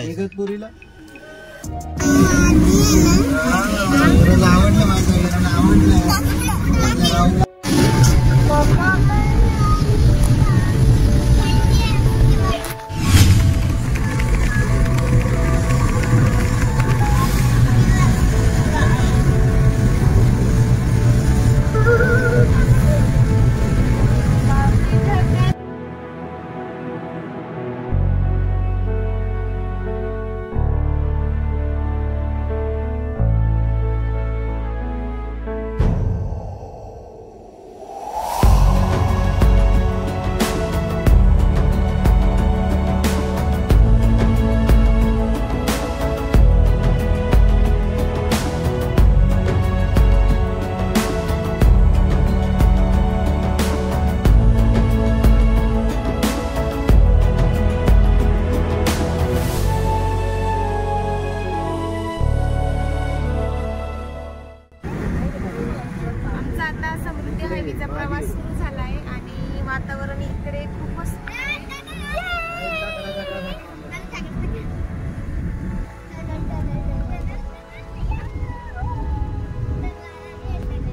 इगतपुरीला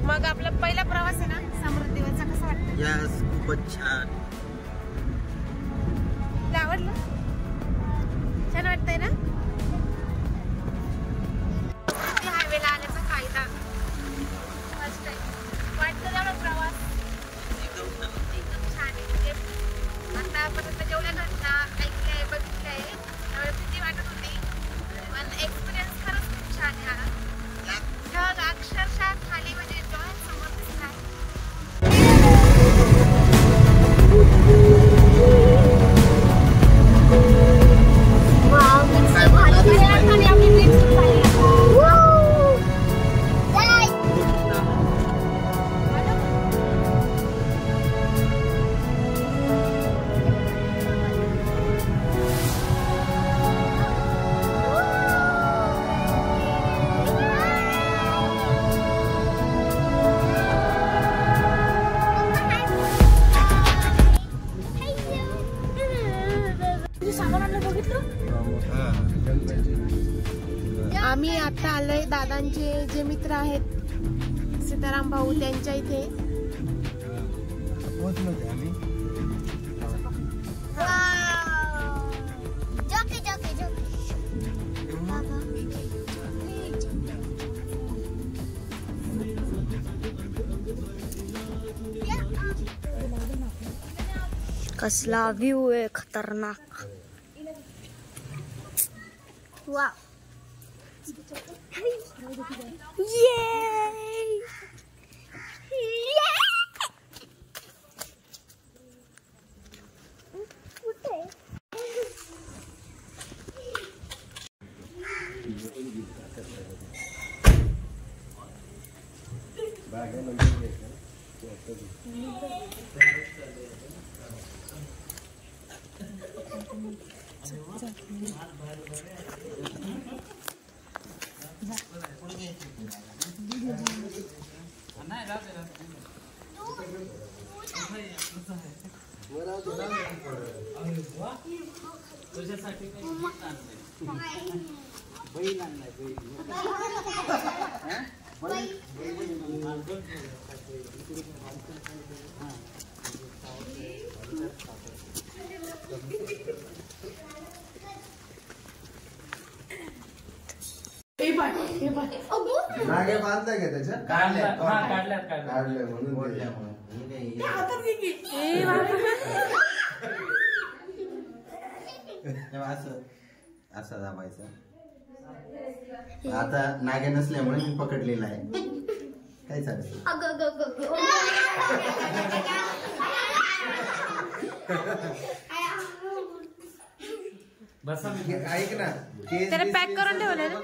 मग आपला पहिला प्रवास आहे ना समृद्धीवरचा, कसा वाटतं? यस, खूपच छान. आवडलं? छान वाटतंय ना? हायवेला आल्याचा फायदा फर्स्ट टाइम वाटतं तेवढा प्रवास एकदम छान आहे. म्हणजे आतापर्यंत जेवढ्या घटना ऐकल्याय बघितल्याय त्यावेळेला भीती वाटत होती, पण एक्सपिरियन्स खरंच खूप छान आहे हा. जग अक्षरशः खाली म्हणजे डोळ्यासमोर दिसत आहे. आम्ही आता आलोय दादांचे जे मित्र आहेत सीताराम भाऊ त्यांच्या इथे. कसला व्ह्यू आहे खतरनाक. वाव. नागे बांधलाय का त्याच्या? काढलंय म्हणून असं दाबायचं. आता नागे नसल्यामुळे मी पकडलेला आहे. काय चालतं ऐक ना त्याला पॅक करून ठेवलंय ना.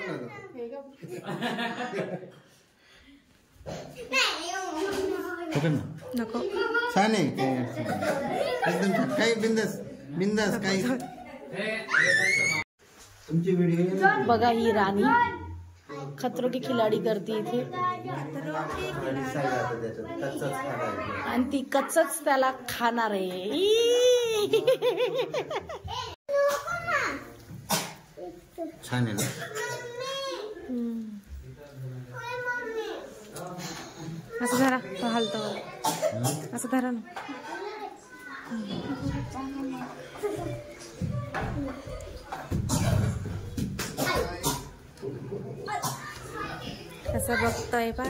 नको छान आहे एकदम काही बिंदास बिंदास काही तुमची व्हिडिओ बघा. ही राणी खतरो की खिलाडी करते इथे आणि ती कच्चच त्याला खाणार आहे. छान आहे ना. असं धरा हलतो असं धरा ना. असं बघतोय पा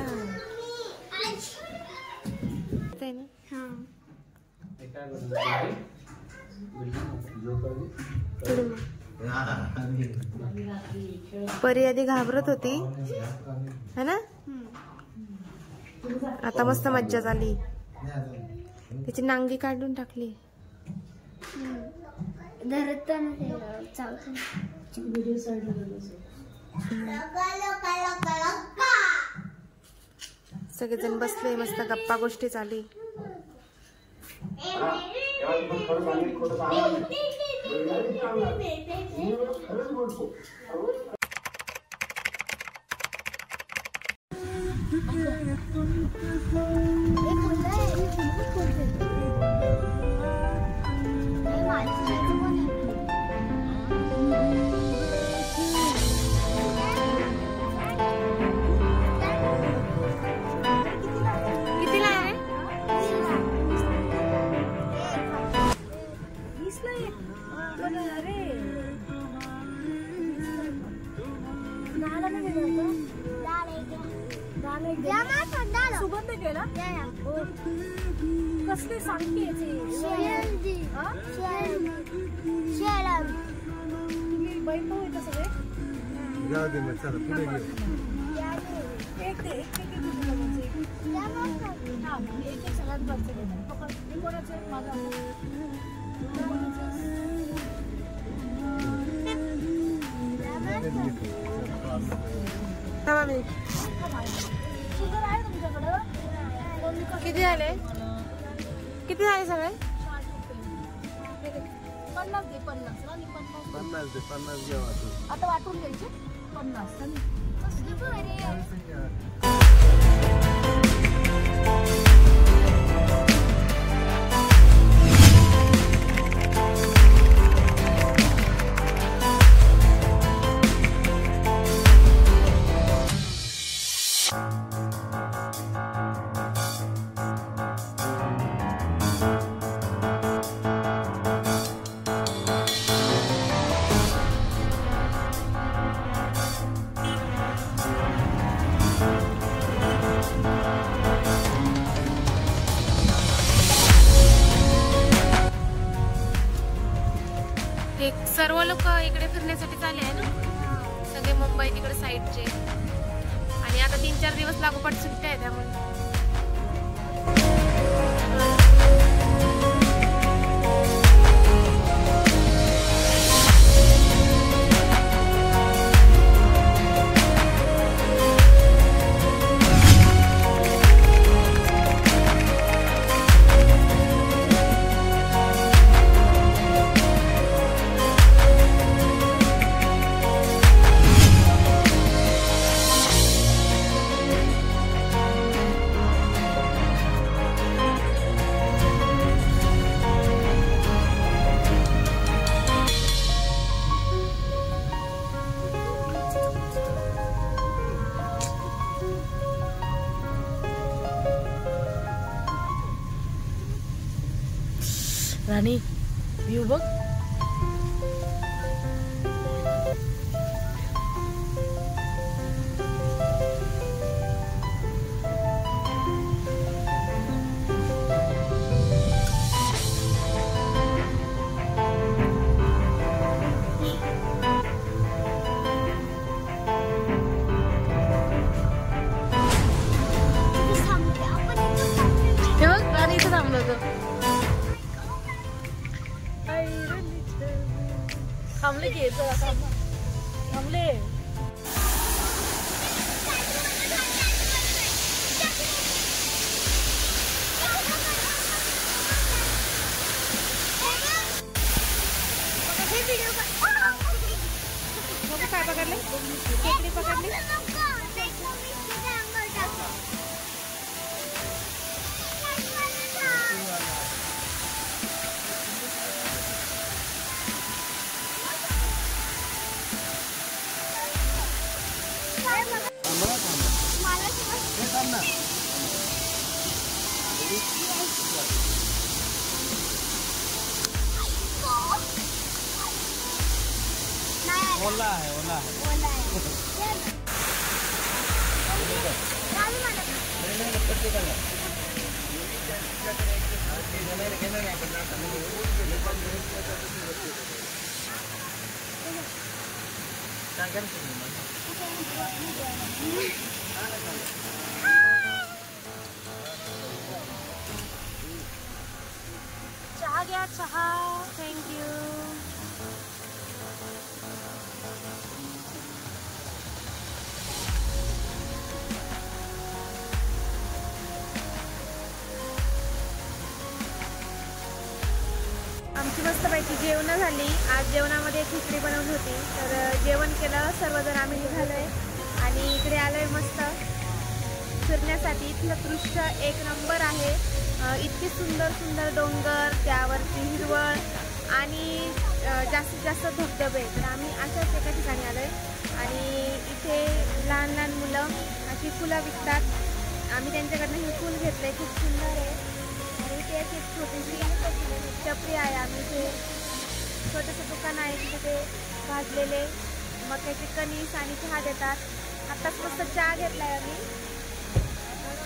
परी आधी घाबरत होती है ना. आता मस्त मज्जा झाली. त्याची नांगी काढून टाकली. सगळेजण बसले मस्त गप्पा गोष्टी चालली. सुगंध केला कसले सांगते तुम्ही बैठ होता सगळे सगळ्यात शुगर आहे तुमच्याकडं. किती झाले सगळे. 50 दे 50 घ्यावा. आता वाटून घ्यायचे 50. सर्व लोक इकडे फिरण्यासाठी चालले आहे ना. सगळे मुंबई तिकडे साईडचे. आणि आता 3-4 दिवस लागोपाठ सुट्ट्या आहे त्यामुळे राणी व्ह्यू बघ. ये थांबले. काय पकडले? खेकडी पकडली. ओला है, ओला है. चहा घ्या, चहा. थँक्यू. आमची मस्तपैकी जेवणं झाली. आज जेवणामध्ये खिचडी बनवली होती. तर जेवण केलं, सर्वजण आम्ही निघालोय आणि इकडे आलोय मस्त फिरण्यासाठी. इथलं दृश्य एक नंबर आहे. इतके सुंदर सुंदर डोंगर, त्यावरची हिरवळ आणि जास्तीत जास्त धबधबे. तर आम्ही अशाच एका ठिकाणी आलोय आणि इथे लहान लहान मुलं अशी फुलं विकतात. आम्ही त्यांच्याकडनं हे फूल घेतलंय, खूप सुंदर आहे. आणि इथे एक छोटीशी टपरी आहे. आम्ही इथे छोटंसं दुकान आहे, तिथे ते भाजलेले मक्याचे कणीस आणि चहा देतात. आत्ताच मस्त चहा घेतलाय आम्ही.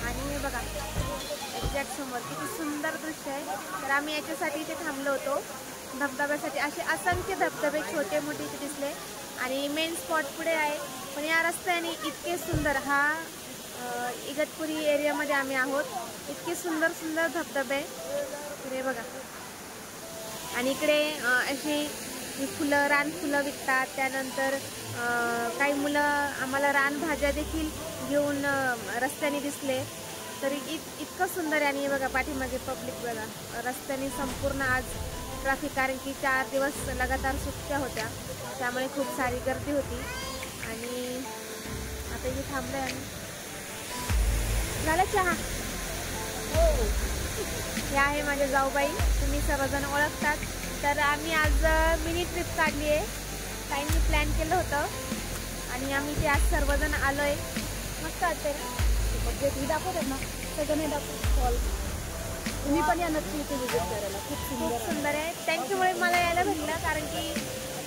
आणि हे बघा एक्झॅक्ट समोर किती सुंदर दृश्य आहे. तर आम्ही याच्यासाठी इथे थांबलो होतो धबधब्यासाठी. असे असंख्य धबधबे छोटे मोठे इथे दिसले आणि मेन स्पॉट पुढे आहे. पण या रस्त्याने इतके सुंदर, हा इगतपुरी एरियामध्ये आम्ही आहोत. इतके सुंदर सुंदर धबधबे. हे बघा. आणि इकडे अशी फुलं, रानफुलं विकतात. त्यानंतर काही मुलं आम्हाला रानभाज्या देखील घेऊन रस्त्याने दिसले. तरी इतकं सुंदर आहे. आणि बघा पाठीमागे पब्लिक बघा. रस्त्याने संपूर्ण आज ट्रॅफिक, कारण की 4 दिवस लगातार सुट्ट्या होत्या, त्यामुळे खूप सारी गर्दी होती. आणि आता इथे थांबलोय आम्ही. झालं चहा? हो. हे आहे माझे जाऊबाई, तुम्ही सर्वजण ओळखतात. तर आम्ही आज मिनी ट्रिप काढली आहे. ताईंनी प्लॅन केलं होतं आणि आम्ही ते आज सर्वजण आलोय. मस्त वाटते ना? ही दाखवतात ना, सगळं नाही दाखवत फॉल. तुम्ही पण या नक्की इथे विजिट करायला. खूप सुंदर आहे. त्यांच्यामुळे मला यायला भेटलं, कारण की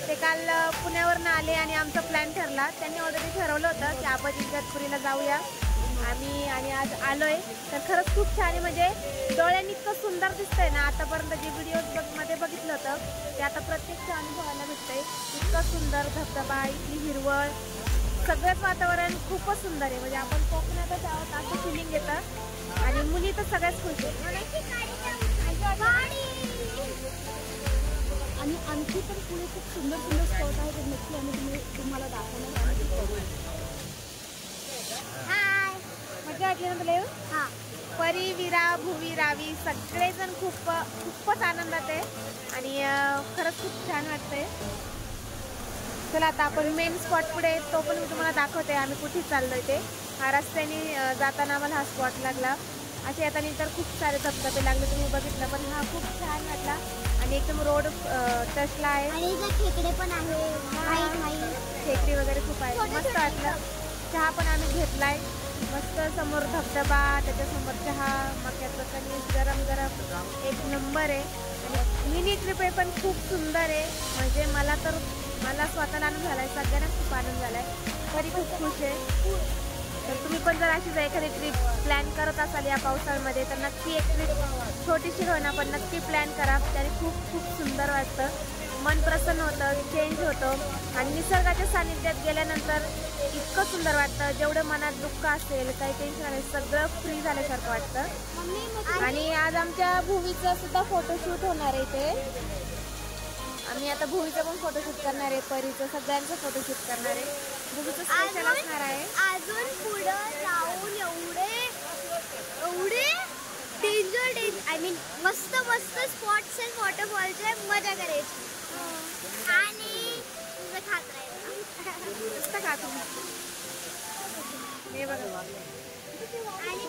ते काल पुण्यावरून आले आणि आमचा प्लॅन ठरला. त्यांनी ऑलरेडी ठरवलं होतं की आपण इगतपुरीला जाऊया आम्ही, आणि आज आलोय. तर खरंच खूप छान आहे. म्हणजे डोळ्यांनी इतकं सुंदर दिसतंय ना. आतापर्यंत जे व्हिडिओज मध्ये बघितलं होतं ते आता प्रत्यक्ष अनुभवायला भेटतंय. इतकं सुंदर धबधबा, इथली हिरवळ, सगळंच वातावरण खूपच सुंदर आहे. म्हणजे आपण कोकणातच आहोत असं फिलिंग येतं. आणि मुली तर सगळ्याच खुश आहेत. आणि आणखी पण पुढे खूप सुंदर सुंदर स्पॉट आहे. तर नक्की आम्ही तुम्हाला दाखवणार. मजा वाटली ना तुला? हां. परी, विरा, भुवी, रावी सगळेजण खूपच आनंदात आहे आणि खरंच खूप छान वाटतंय. चला आता आपण मेन स्पॉट पुढे, तो पण मी तुम्हाला दाखवते आम्ही कुठे चाललोय ते. हा रस्त्याने जाताना आम्हाला हा स्पॉट लागला. असे आता तर खूप सारे धबधबे लागले, तुम्ही बघितलं. पण हा खूप छान वाटला आणि एकदम रोड टचला आहे. आणि खेकडे पण आहे, खेकडी वगैरे खूप आहे. मस्त वाटलं. चहा पण आम्ही घेतलाय. मस्त समोर धबधबा, त्याच्यासमोर चहा, मक्याचं कणीस गरम गरम, एक नंबर आहे. आणि मिनी ट्रिप आहे पण खूप सुंदर आहे. म्हणजे मला स्वतःला आनंद झाला आहे, सगळ्यांना खूप आनंद झाला आहे. तरी खूप खुश आहे. तर तुम्ही पण जर अशीच एखादी ट्रिप प्लॅन करत असाल या पावसाळ्यामध्ये तर नक्की एक ट्रिप छोटीशी होईना पण नक्की प्लॅन करा. त्याने खूप सुंदर वाटतं, मन प्रसन्न होतं, चेंज होतं आणि निसर्गाच्या सानिध्यात गेल्यानंतर इतकं सुंदर वाटतं. जेवढं मनात दुःख असेल, काही टेन्शन आले, सगळं फ्री झाल्यासारखं वाटतं. आणि आज आमच्या भूमीचं सुद्धा फोटोशूट होणार आहे इथे. आम्ही आता भूमीचं पण फोटोशूट करणार आहे, परीचं सगळ्यांचं फोटोशूट करणार आहे. भूमीचं स्पेशल असणार आहे. अजून पुढं जाऊन एवढे डेंजर आय मीन मस्त स्पॉट्स आहेत वॉटरफॉलचे, मजा करायची आणि तुझं खात राहायचं मस्त खातो. हे बघा,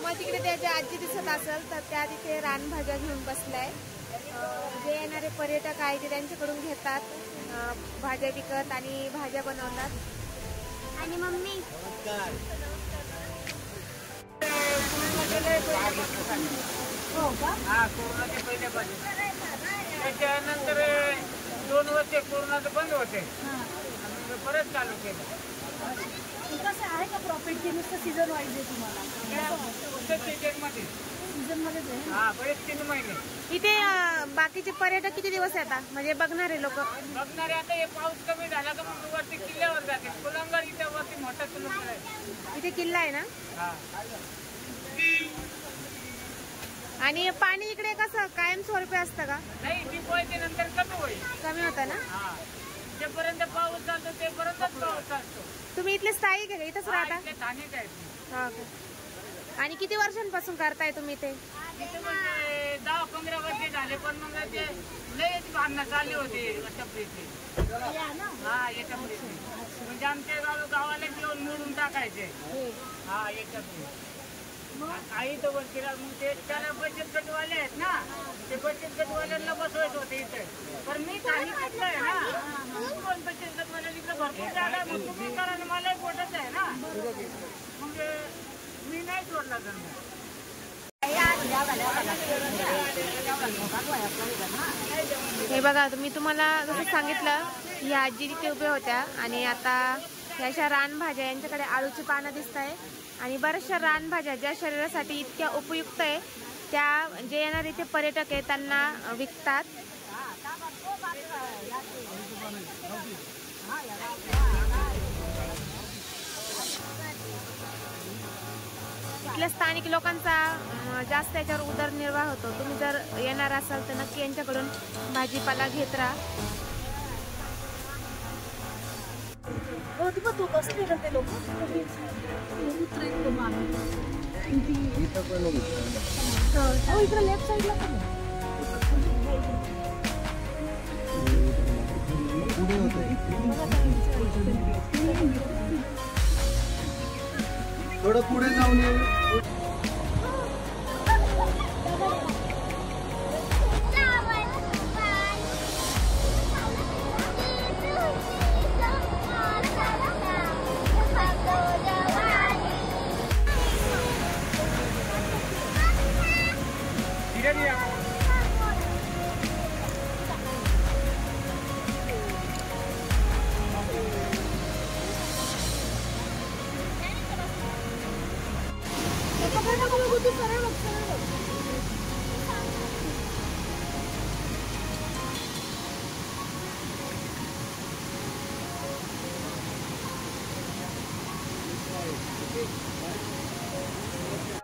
मग तिकडे त्याच्या आजी दिसत असेल तर त्या तिथे रानभाज्या घेऊन बसलाय. जे येणारे पर्यटक आहे ते त्यांच्याकडून घेतात भाज्या विकत आणि भाज्या बनवतात. आणि मम्मी हो का? हा, कोरोनाच्या पहिल्यापासून. त्याच्यानंतर 2 वर्ष कोरोनाचं बंद होते, परत चालू केलं. कसं आहे का प्रॉफिट की नुसतं सीझन वाईज आहे तुम्हाला? सीझनमध्येच आहे. हा, बरेच 3 महिने. इथे बाकीचे पर्यटक किती दिवस येतात म्हणजे बघणारे लोक? बघणारे आता हे पाऊस कमी झाला का मग वरती किल्ल्यावर जाते. कुलंगर इथे वरती मोठा कुलंगर आहे. इथे किल्ला आहे ना. हा. आणि पाणी इकडे कसं कायम स्वरूपी असतं का? नाही, दिवाळीच्या नंतर कमी होईल. कमी होतं ना. हा, जेपर्यंत पाऊस चालतो तेपर्यंतच पाऊस चालतो. तुम्ही इथले स्थायिक आहे का? इथंच राहता? इथले स्थानिक आहेत. हा का? आणि किती वर्षांपासून करताय तुम्ही ते? इथे म्हणजे 10-15 वर्ष झाले, पण मग ते लय भांडणं चालली होती टपरीची. हा, याच्या म्हणजे आमच्या गावाला घेऊन मोडून टाकायचे. हा, याच्या आई तर वरतीला मग ते त्याला बचत गटवाले आहेत ना, ते बचत गटवाल्यांना बसवायचं होते इथे. पण मी काही घेतलं आहे ना, पण बचत गटवाल्या इकडे भरपूर जागा आहे, मग तुम्ही करा ना, मला पोटच आहे ना, मग मी नाही सोडला त्यांना. हे बघा, मी तुम्हाला जसं सांगितलं ही आजी तिथे उभ्या होत्या आणि आता ह्याच्या रानभाज्या, यांच्याकडे आळूची पानं दिसत आहे आणि बऱ्याचशा रानभाज्या ज्या शरीरासाठी इतक्या उपयुक्त आहे त्या जे येणार इथे पर्यटक आहे त्यांना विकतात. इथल्या स्थानिक लोकांचा जास्त याच्यावर उदरनिर्वाह होतो. तुम्ही जर येणार असाल तर नक्की यांच्याकडून भाजीपाला घेत राहा. तू बसले ना ते लोक इकडे लेफ्ट साईडला पण थोडं पुढे जाऊन ये.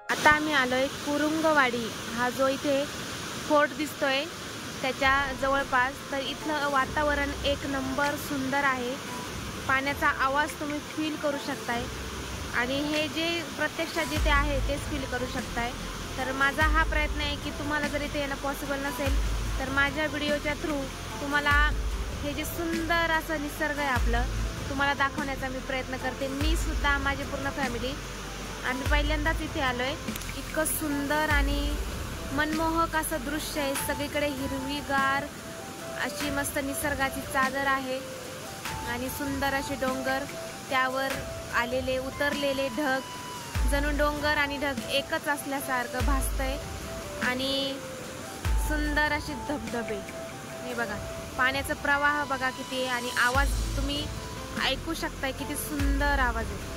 आता आम्ही आलोय कुरुंगवाडी. हा जो इथे फोर्ट दिसतोय त्याच्या जवळपास. तर इथलं वातावरण एक नंबर सुंदर आहे. पाण्याचा आवाज तुम्ही फील करू शकताय आणि हे जे प्रत्यक्षात जिथे आहे तेच फील करू शकताय. तर माझा हा प्रयत्न आहे की तुम्हाला जर इथे येणं पॉसिबल नसेल तर माझ्या व्हिडिओच्या थ्रू तुम्हाला हे जे सुंदर असं निसर्ग आहे आपलं तुम्हाला दाखवण्याचा मी प्रयत्न करते. मी सुद्धा, माझी पूर्ण फॅमिली आम्ही पहिल्यांदाच इथे आलोय. इतकं सुंदर आणि मनमोहक असं दृश्य आहे. सगळीकडे हिरवीगार अशी मस्त निसर्गाची चादर आहे आणि सुंदर असे डोंगर, त्यावर आलेले उतरलेले ढग, जणू डोंगर आणि ढग एकच असल्यासारखं भासतंय आणि सुंदर असे धबधबे. हे बघा, पाण्याचा प्रवाह बघा किती आहे आणि आवाज तुम्ही ऐकू शकताय, किती सुंदर आवाज आहे.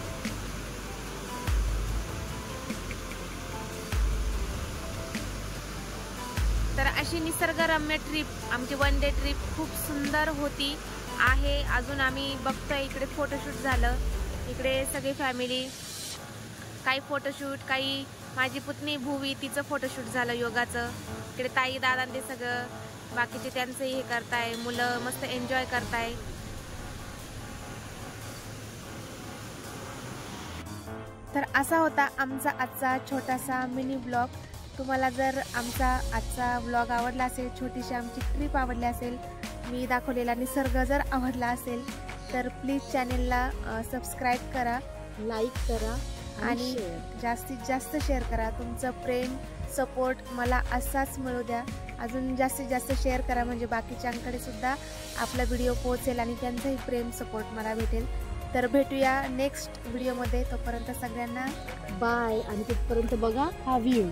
तर अशी निसर्गरम्य ट्रिप, आमची 1 डे ट्रिप खूप सुंदर होती आहे. अजून आम्ही बघतोय इकडे फोटोशूट झालं, इकडे सगळी फॅमिली, काही फोटोशूट, काही माझी पुतणी भुवी तिचं फोटोशूट झालं योगाचं, इकडे ताई दादा ते सगळं बाकीचे त्यांचं हे करताय, मुलं मस्त एन्जॉय करताय. तर असा होता आमचा आजचा छोटासा मिनी ब्लॉग. तुम्हाला जर आमचा आजचा ब्लॉग आवडला असेल, छोटीशी आमची ट्रिप आवडली असेल, मी दाखवलेला निसर्ग जर आवडला असेल तर प्लीज चॅनेलला सबस्क्राईब करा, लाईक करा आणि जास्तीत जास्त शेअर करा. तुमचं प्रेम सपोर्ट मला असाच मिळू द्या. अजून जास्तीत जास्त शेअर करा म्हणजे बाकीच्यांकडे सुद्धा आपला व्हिडिओ पोहोचेल आणि त्यांचंही प्रेम सपोर्ट मला भेटेल. तर भेटूया नेक्स्ट व्हिडिओमध्ये. तोपर्यंत सगळ्यांना बाय. आणि तिथपर्यंत बघा हा व्ह्यू.